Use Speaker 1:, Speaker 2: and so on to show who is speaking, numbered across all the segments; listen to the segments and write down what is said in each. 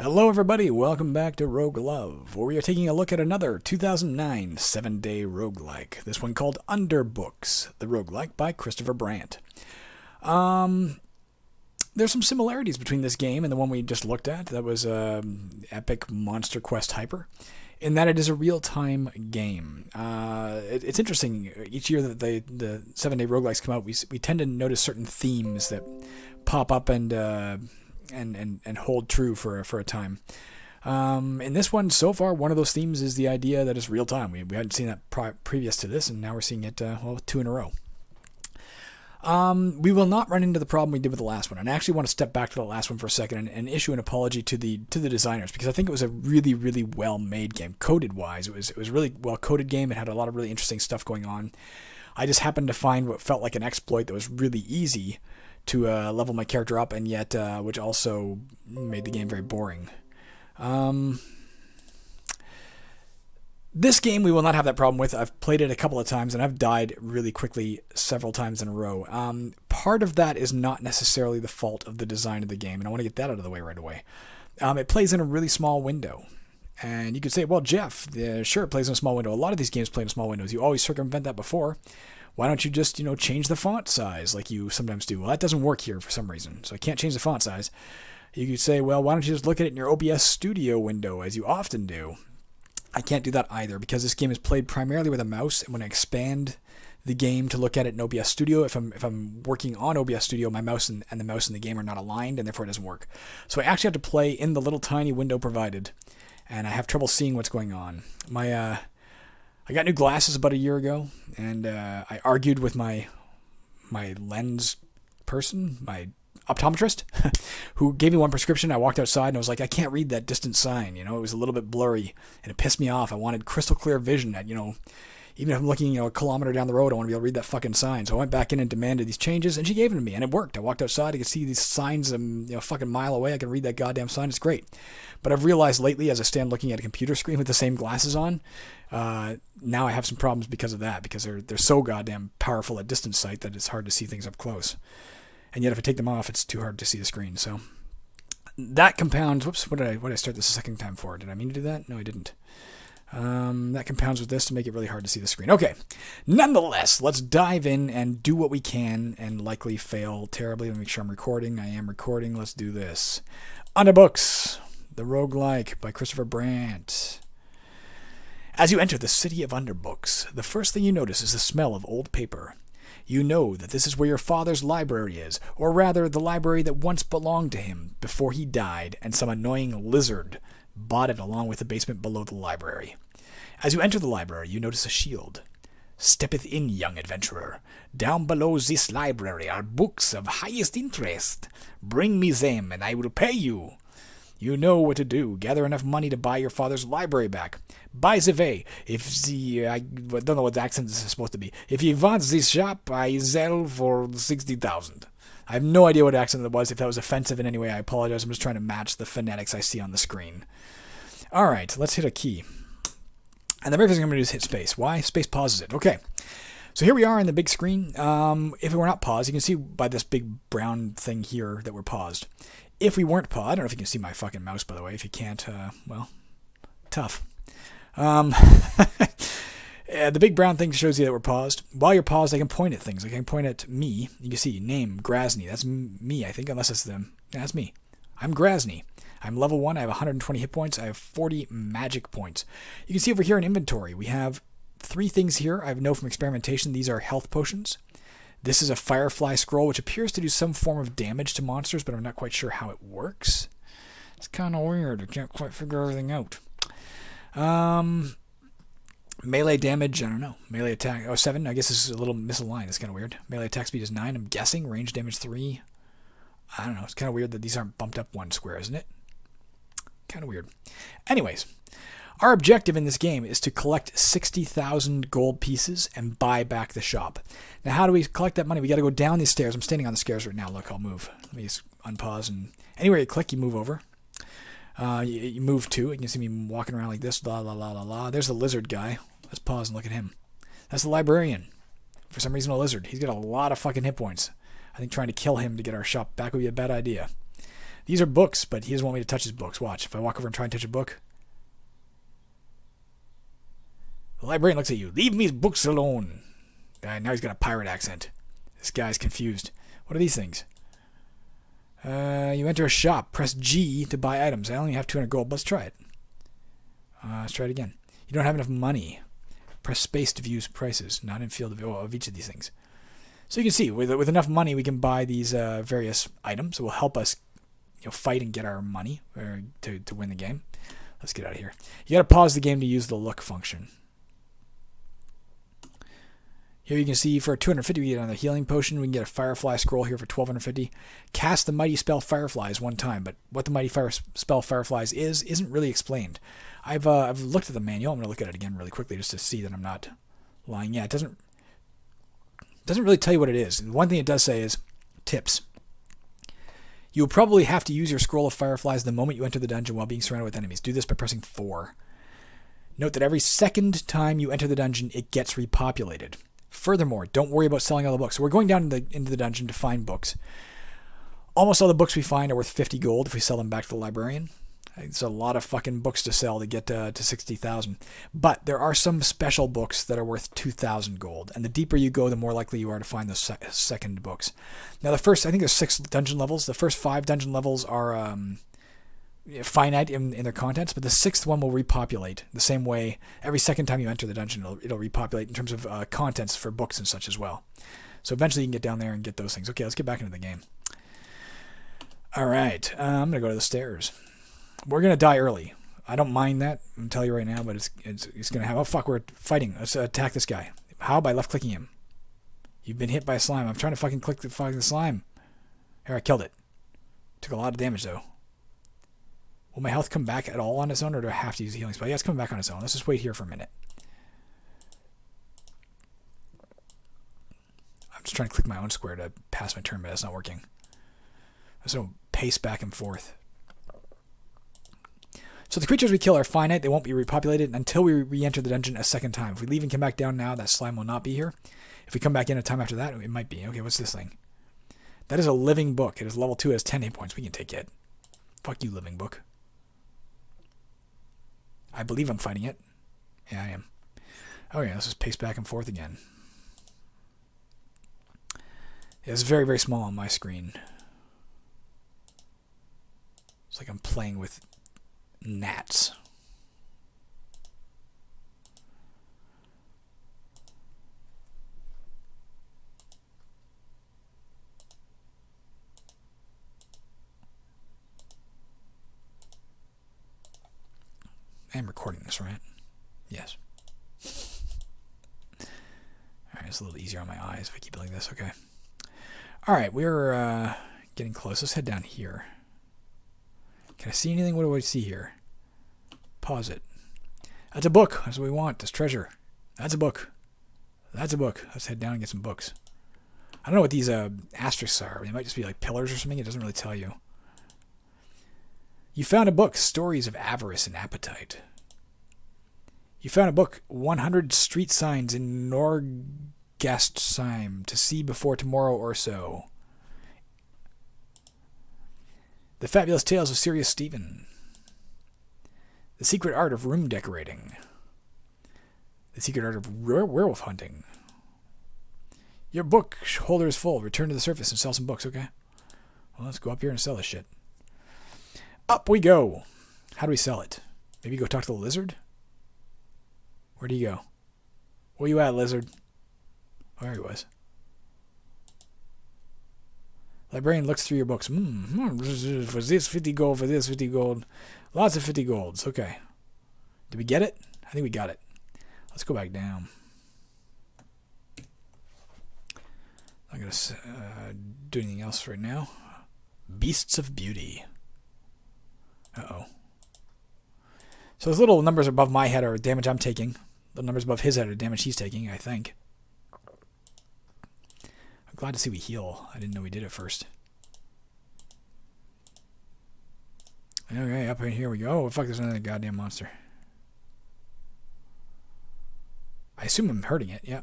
Speaker 1: Hello everybody, welcome back to Rogue Love, where we are taking a look at another 2009 7-day roguelike. This one called Underbooks, the roguelike by Christopher Brandt. There's some similarities between this game and the one we just looked at. That was Epic Monster Quest Hyper, in that it is a real-time game. It's interesting, each year that the 7-day roguelikes come out, we tend to notice certain themes that pop up and hold true for a time. In this one, so far, one of those themes is the idea that it's real time. We hadn't seen that previous to this, and now we're seeing it, two in a row. We will not run into the problem we did with the last one, and I actually want to step back to the last one for a second and issue an apology to the designers, because I think it was a really, really well-made game, coded-wise. It was a really well-coded game. It had a lot of really interesting stuff going on. I just happened to find what felt like an exploit that was really easy to level my character up, and yet which also made the game very boring. This game we will not have that problem with. I've played it a couple of times, and I've died really quickly several times in a row. Part of that is not necessarily the fault of the design of the game, and I want to get that out of the way right away. It plays in a really small window. And you could say, well, Jeff, sure, it plays in a small window. A lot of these games play in small windows. You always circumvent that before. Why don't you just, change the font size like you sometimes do? Well, that doesn't work here for some reason, so I can't change the font size. You could say, well, why don't you just look at it in your OBS Studio window, as you often do? I can't do that either, because this game is played primarily with a mouse, and when I expand the game to look at it in OBS Studio, if I'm working on OBS Studio, my mouse and the mouse in the game are not aligned, and therefore it doesn't work. So I actually have to play in the little tiny window provided, and I have trouble seeing what's going on. I got new glasses about a year ago, and I argued with my lens person, my optometrist, who gave me one prescription. I walked outside and I was like, I can't read that distant sign. It was a little bit blurry, and it pissed me off. I wanted crystal clear vision that, even if I'm looking, a kilometer down the road, I want to be able to read that fucking sign. So I went back in and demanded these changes, and she gave them to me, and it worked. I walked outside, I could see these signs a fucking mile away. I can read that goddamn sign. It's great. But I've realized lately, as I stand looking at a computer screen with the same glasses on, now I have some problems because of that, because they're so goddamn powerful at distance sight that it's hard to see things up close. And yet if I take them off, it's too hard to see the screen. So that compounds... Whoops, what did I start this a second time for? Did I mean to do that? No, I didn't. That compounds with this to make it really hard to see the screen. Okay, nonetheless, let's dive in and do what we can and likely fail terribly. Let me make sure I'm recording. I am recording. Let's do this. Underbooks, the roguelike by Christopher Brandt. As you enter the city of Underbooks, the first thing you notice is the smell of old paper. You know that this is where your father's library is, or rather the library that once belonged to him before he died and some annoying lizard bought it along with the basement below the library. As you enter the library, you notice a shield. Steppeth in, young adventurer. Down below this library are books of highest interest. Bring me them, and I will pay you. You know what to do. Gather enough money to buy your father's library back. By the way, I don't know what the accent is supposed to be. If you want this shop, I sell for 60,000. I have no idea what accent that was. If that was offensive in any way, I apologize. I'm just trying to match the phonetics I see on the screen. All right, let's hit a key. And the very first thing I'm going to do is hit space. Why? Space pauses it. Okay. So here we are in the big screen. If it were not paused, you can see by this big brown thing here that we're paused. If we weren't paused, I don't know if you can see my fucking mouse, by the way. If you can't, well, tough. The big brown thing shows you that we're paused. While you're paused, I can point at things. I can point at me. You can see name, Grasny. That's me, I think, unless it's them. Yeah, that's me. I'm Grasny. I'm level 1. I have 120 hit points. I have 40 magic points. You can see over here in inventory, we have 3 things here. I know from experimentation these are health potions. This is a Firefly Scroll, which appears to do some form of damage to monsters, but I'm not quite sure how it works. It's kind of weird. I can't quite figure everything out. Melee damage, I don't know. Melee attack, 7. I guess this is a little misaligned. It's kind of weird. Melee attack speed is 9, I'm guessing. Range damage 3. I don't know. It's kind of weird that these aren't bumped up 1 square, isn't it? Kind of weird. Anyways, our objective in this game is to collect 60,000 gold pieces and buy back the shop. Now, how do we collect that money? We got to go down these stairs. I'm standing on the stairs right now. Look, I'll move. Let me just unpause. And anywhere you click, you move over. You move to. You can see me walking around like this. La, la, la, la, la. There's the lizard guy. Let's pause and look at him. That's the librarian. For some reason, a lizard. He's got a lot of fucking hit points. I think trying to kill him to get our shop back would be a bad idea. These are books, but he doesn't want me to touch his books. Watch. If I walk over and try and touch a book. The librarian looks at you. Leave me books alone. Now he's got a pirate accent. This guy's confused. What are these things? You enter a shop. Press G to buy items. I only have 200 gold. Let's try it. Let's try it again. You don't have enough money. Press space to view prices. Not in field of each of these things. So you can see, with enough money, we can buy these various items. It will help us, fight and get our money to win the game. Let's get out of here. You got to pause the game to use the look function. Here you can see for 250 we get on the healing potion. We can get a firefly scroll here for 1250. Cast the mighty spell fireflies one time, but what the mighty spell fireflies isn't really explained. I've looked at the manual. I'm going to look at it again really quickly just to see that I'm not lying. Yeah, it doesn't really tell you what it is. One thing it does say is tips. You'll probably have to use your scroll of fireflies the moment you enter the dungeon while being surrounded with enemies. Do this by pressing 4. Note that every second time you enter the dungeon, it gets repopulated. Furthermore, don't worry about selling all the books. So we're going down into the dungeon to find books. Almost all the books we find are worth 50 gold if we sell them back to the librarian. It's a lot of fucking books to sell to get to 60,000. But there are some special books that are worth 2,000 gold. And the deeper you go, the more likely you are to find those second books. Now I think there's 6 dungeon levels. The first 5 dungeon levels are finite in their contents, but the 6th one will repopulate the same way. Every second time you enter the dungeon, it'll repopulate in terms of contents for books and such as well. So eventually you can get down there and get those things. Okay, let's get back into the game. All right, I'm going to go to the stairs. We're going to die early. I don't mind that. I'm going to tell you right now, but it's going to have... Oh, fuck, we're fighting. Let's attack this guy. How? By left-clicking him. You've been hit by a slime. I'm trying to fucking click the fucking slime. Here, I killed it. Took a lot of damage, though. Will my health come back at all on its own, or do I have to use a healing spell? Yeah, it's coming back on its own. Let's just wait here for a minute. I'm just trying to click my own square to pass my turn, but that's not working. There's no pace back and forth. So the creatures we kill are finite. They won't be repopulated until we re-enter the dungeon a second time. If we leave and come back down now, that slime will not be here. If we come back in a time after that, it might be. Okay, what's this thing? That is a living book. It is level 2. It has 10 hit points. We can take it. Fuck you, living book. I believe I'm fighting it. Yeah, I am. Oh yeah, let's just pace back and forth again. It's very, very small on my screen. It's like I'm playing with gnats. I am recording this, right? Yes. Alright, it's a little easier on my eyes if I keep it like this. Okay. Alright, we're getting close. Let's head down here. Can I see anything? What do I see here? Pause it. That's a book. That's what we want. That's treasure. That's a book. That's a book. Let's head down and get some books. I don't know what these asterisks are. They might just be like pillars or something. It doesn't really tell you. You found a book, Stories of Avarice and Appetite. You found a book, 100 Street Signs in Norgastheim to see before tomorrow or so. The Fabulous Tales of Sirius Stephen. The Secret Art of Room Decorating. The Secret Art of Werewolf Hunting. Your book holder is full. Return to the surface and sell some books, okay? Well, let's go up here and sell this shit. Up we go. How do we sell it? Maybe go talk to the lizard? Where do you go? Where you at, lizard? Oh, there he was. Librarian looks through your books. For this 50 gold, for this 50 gold. Lots of 50 golds. Okay. Did we get it? I think we got it. Let's go back down. I'm not going to do anything else right now. Beasts of Beauty. Uh-oh. So those little numbers above my head are damage I'm taking. The numbers above his head are damage he's taking, I think. I'm glad to see we heal. I didn't know we did it first. Okay, up in here we go. Oh, fuck, there's another goddamn monster. I assume I'm hurting it, yeah.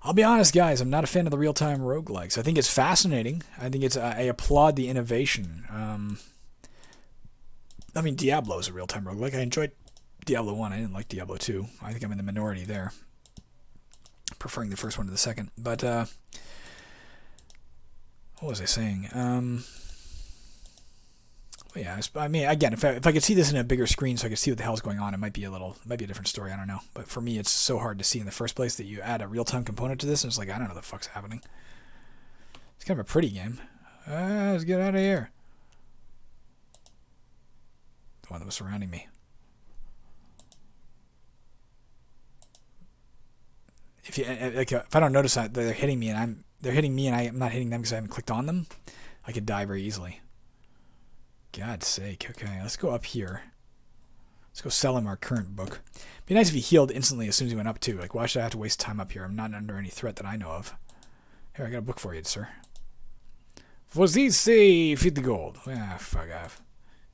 Speaker 1: I'll be honest, guys. I'm not a fan of the real-time roguelikes. I think it's fascinating. I think it's. I applaud the innovation. I mean, Diablo's a real-time roguelike. I enjoyed Diablo 1. I didn't like Diablo 2. I think I'm in the minority there, preferring the first one to the second. But what was I saying? Yeah, I mean, again, if I could see this in a bigger screen so I could see what the hell's going on, it might be a different story. I don't know. But for me, it's so hard to see in the first place that you add a real-time component to this, and it's like, I don't know what the fuck's happening. It's kind of a pretty game. Let's get out of here. The one that was surrounding me. If I don't notice that they're hitting me and I'm not hitting them because I haven't clicked on them, I could die very easily. God's sake. Okay, let's go up here. Let's go sell him our current book. Be nice if he healed instantly as soon as he went up too. Like, why should I have to waste time up here? I'm not under any threat that I know of. Here, I got a book for you, sir. For these say 50 gold. Ah, fuck off.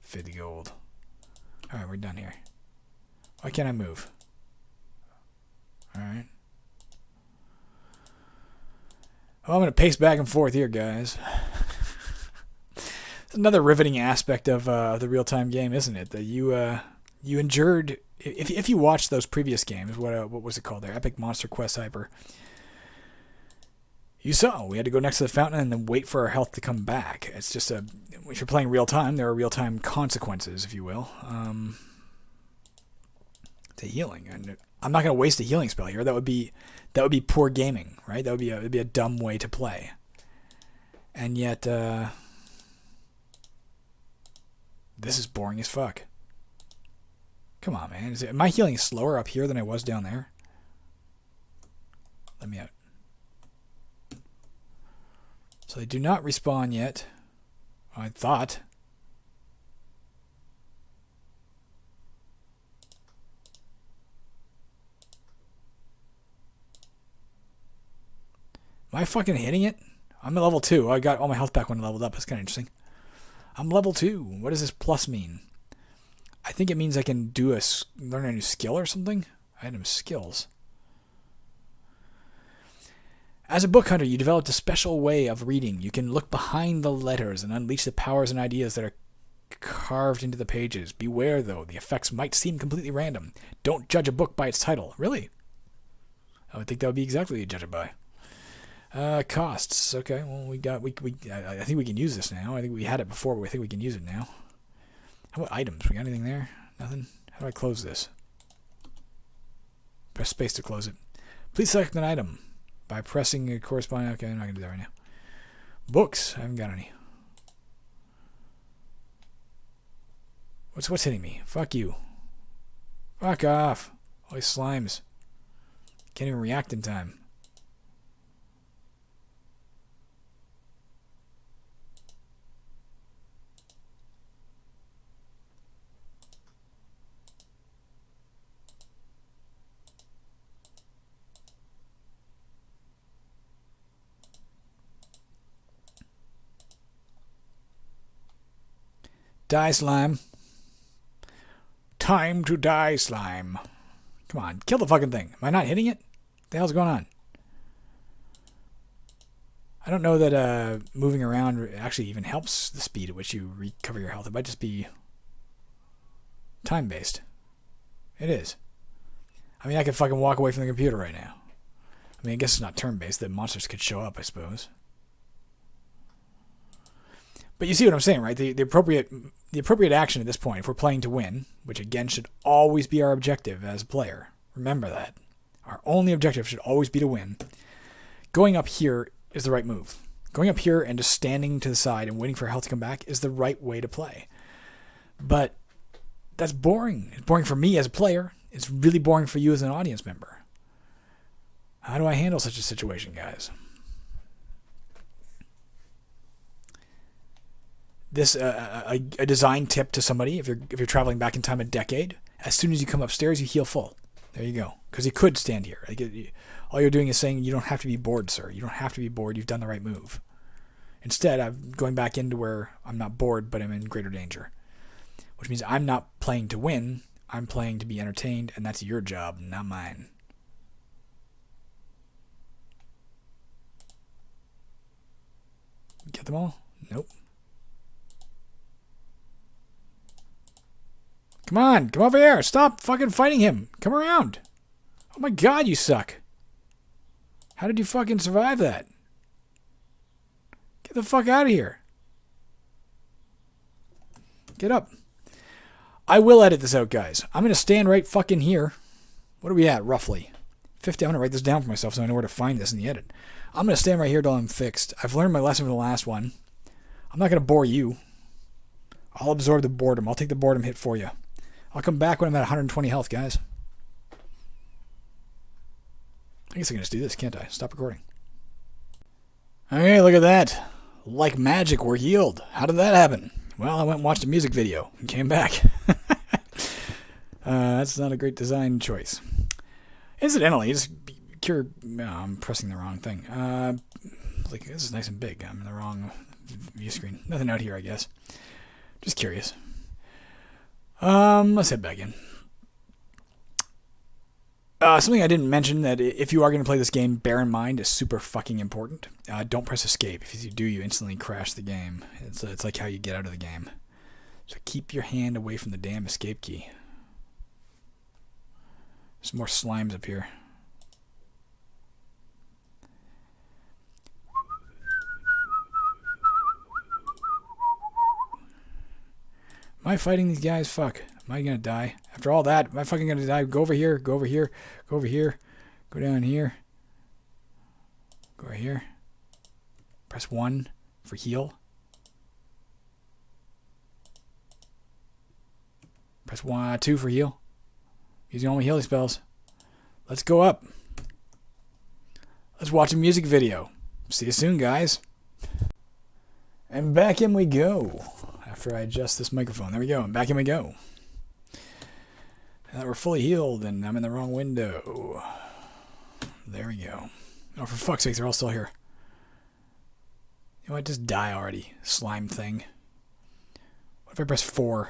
Speaker 1: 50 gold. Alright, we're done here. Why can't I move? Alright. Well, I'm going to pace back and forth here, guys. It's another riveting aspect of the real-time game, isn't it? That you endured. If you watched those previous games, what was it called there? Epic Monster Quest Hyper. You saw we had to go next to the fountain and then wait for our health to come back. It's just if you're playing real-time, there are real-time consequences, if you will, to healing. And I'm not going to waste a healing spell here. That would be poor gaming, right? That would be a dumb way to play. And yet. This is boring as fuck. Come on, man. Am I healing slower up here than I was down there? Let me out. So they do not respawn yet. I thought. Am I fucking hitting it? I'm at level 2. I got all my health back when I leveled up. That's kind of interesting. I'm level 2. What does this plus mean? I think it means I can learn a new skill or something. Item skills. As a book hunter, you developed a special way of reading. You can look behind the letters and unleash the powers and ideas that are carved into the pages. Beware, though. The effects might seem completely random. Don't judge a book by its title. Really? I would think that would be exactly what you judge it by. Costs. Okay, well, I think we can use this now. I think we had it before, but I think we can use it now. How about items? We got anything there? Nothing? How do I close this? Press space to close it. Please select an item by pressing a corresponding... Okay, I'm not going to do that right now. Books. I haven't got any. What's hitting me? Fuck you. Fuck off. All these slimes. Can't even react in time. Die, slime. Time to die, slime. Come on, kill the fucking thing. Am I not hitting it? What the hell's going on? I don't know that moving around actually even helps the speed at which you recover your health. It might just be time-based. It is. I mean, I could fucking walk away from the computer right now. I mean, I guess it's not turn-based. The monsters could show up, I suppose. But you see what I'm saying, right? The appropriate action at this point, if we're playing to win, which again should always be our objective as a player. Remember that. Our only objective should always be to win. Going up here is the right move. Going up here and just standing to the side and waiting for health to come back is the right way to play. But that's boring. It's boring for me as a player. It's really boring for you as an audience member. How do I handle such a situation, guys? This a design tip to somebody if you're traveling back in time a decade. As soon as you come upstairs, you heal full. There you go. Because you could stand here. All you're doing is saying you don't have to be bored, sir. You don't have to be bored. You've done the right move. Instead, I'm going back into where I'm not bored, but I'm in greater danger. Which means I'm not playing to win. I'm playing to be entertained, and that's your job, not mine. Get them all? Nope. Come on, come over here. Stop fucking fighting him. Come around. Oh my god, you suck. How did you fucking survive that? Get the fuck out of here. Get up. I will edit this out, guys. I'm going to stand right fucking here. What are we at, roughly? 50. I'm going to write this down for myself so I know where to find this in the edit. I'm going to stand right here till I'm fixed. I've learned my lesson from the last one. I'm not going to bore you. I'll absorb the boredom. I'll take the boredom hit for you. I'll come back when I'm at 120 health, guys. I guess I can just do this, can't I? Stop recording. Okay, look at that. Like magic, we're healed. How did that happen? Well, I went and watched a music video and came back. That's not a great design choice. Incidentally, just cure. No, I'm pressing the wrong thing. Like this is nice and big. I'm in the wrong view screen. Nothing out here, I guess. Just curious. Let's head back in. Something I didn't mention that if you are going to play this game, bear in mind is super fucking important. Don't press escape. If you do, you instantly crash the game. It's like how you get out of the game. So keep your hand away from the damn escape key. There's more slimes up here. Am I fighting these guys? Fuck. Am I gonna die? After all that, am I fucking gonna die? Go over here, go over here, go over here, go down here, go right here. Press 1 for heal. Press 2 for heal. Using all my healing spells. Let's go up. Let's watch a music video. See you soon, guys. And back in we go. After I adjust this microphone. There we go. And back in we go. Now that we're fully healed and I'm in the wrong window. There we go. Oh, for fuck's sake, they're all still here. You know what? Just die already, slime thing. What if I press 4?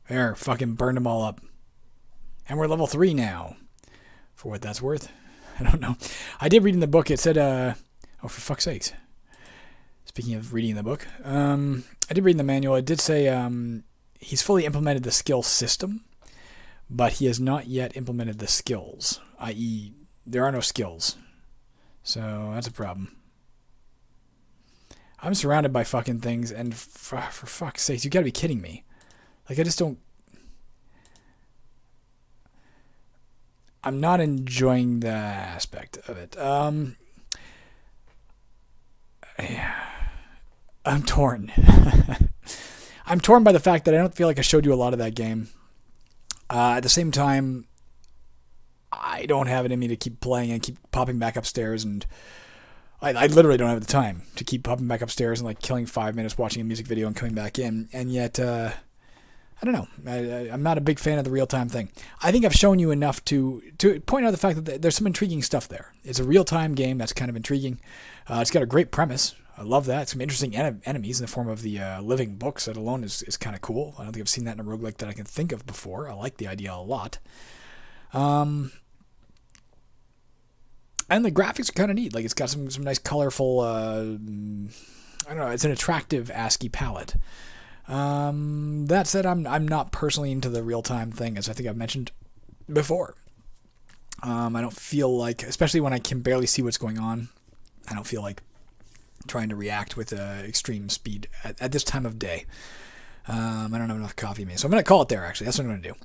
Speaker 1: There, fucking burned them all up. And we're level 3 now. For what that's worth. I don't know. I did read in the book, it said, oh, for fuck's sakes. Speaking of reading the book, I did read in the manual, it did say he's fully implemented the skill system, but he has not yet implemented the skills, i.e. there are no skills. So that's a problem. I'm surrounded by fucking things, and for fuck's sakes, you gotta be kidding me. Like, I just don't... I'm not enjoying the aspect of it. Yeah. I'm torn. I'm torn by the fact that I don't feel like I showed you a lot of that game. At the same time, I don't have it in me to keep playing and keep popping back upstairs, and I literally don't have the time to keep popping back upstairs and like killing 5 minutes watching a music video and coming back in. And yet, I don't know. I'm not a big fan of the real-time thing. I think I've shown you enough to point out the fact that there's some intriguing stuff there. It's a real-time game that's kind of intriguing. It's got a great premise. I love that. Some interesting enemies in the form of the living books. That alone is kind of cool. I don't think I've seen that in a roguelike that I can think of before. I like the idea a lot. And the graphics are kind of neat. Like, it's got some nice colorful, I don't know, it's an attractive ASCII palette. That said, I'm not personally into the real-time thing, as I think I've mentioned before. I don't feel like, especially when I can barely see what's going on, I don't feel like trying to react with extreme speed at this time of day. I don't have enough coffee in me, so I'm going to call it there, actually. That's what I'm going to do.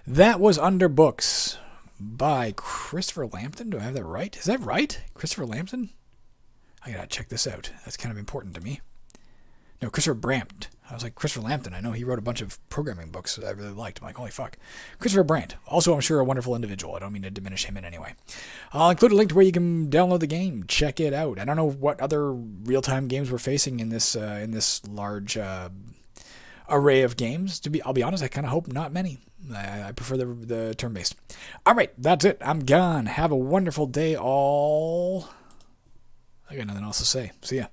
Speaker 1: That was Underbooks by Christopher Lambton. Do I have that right? Is that right? Christopher Lambton? I got to check this out. That's kind of important to me. No, Christopher Brandt. I was like, Christopher Lambton. I know he wrote a bunch of programming books that I really liked. I'm like, holy fuck. Christopher Brandt. Also, I'm sure a wonderful individual. I don't mean to diminish him in any way. I'll include a link to where you can download the game. Check it out. I don't know what other real-time games we're facing in this large array of games. I'll be honest, I kind of hope not many. I prefer the turn-based. All right, that's it. I'm gone. Have a wonderful day, all. I got nothing else to say. See ya.